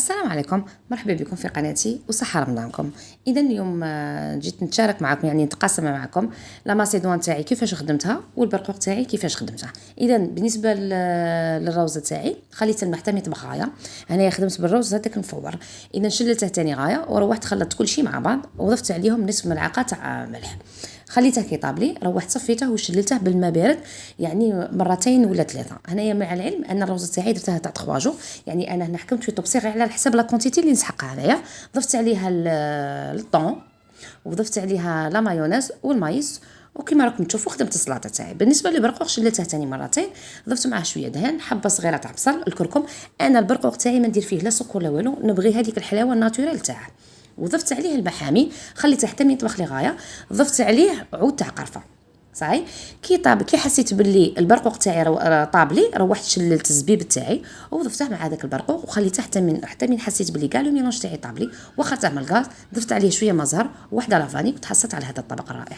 السلام عليكم، مرحبا بكم في قناتي وصحة رمضانكم. اذا اليوم جيت نتشارك معكم، يعني نتقاسم معكم لا ماسيدوان تاعي كيفاش خدمتها والبرقوق تاعي كيفاش خدمتها. اذا بالنسبه للروزه تاعي خليت الماء حتى يطبخ غايه. انايا خدمت بالروز هذاك مفور. اذا شللته تاني غايه وروحت خلطت كل شيء مع بعض وضفت عليهم نصف ملعقه تاع ملح. خليته كيطابلي، روحت صفيته وشللته بالماء بارد، يعني مرتين ولا ثلاثه. هنايا مع العلم ان الروزه تاعي درتها تاع 3 جو، يعني انا هنا حكمت في طبسي غير على حسب لا كونتيتي اللي نسحقها. هنايا ضفت عليها الطون وضفت عليها لا مايونيز والمايس، وكما راكم تشوفوا خدمت السلطه تاعي. بالنسبه للبرقوق شليته ثاني مرتين، ضفت معاه شويه دهن، حبه صغيره تاع بصل، الكركم. انا البرقوق تاعي ما ندير فيه لا سكر لا والو، نبغي هذيك الحلاوه الناتوريل تاعه. وضفت عليه المحامي، خليته حتى من يطبخ لي غايه. ضفت عليه عود تاع قرفه. صاي كي طاب، كي حسيت باللي البرقوق تاعي طاب لي، روحت شللت الزبيب تاعي وضفته مع هذاك البرقوق وخليته حتى من حسيت باللي كاع لو ميلونج تاعي طاب لي، وخرته من الغاز. ضفت عليه شويه مزهر وواحده لافاني وتحصلت على هذا الطبق الرائع.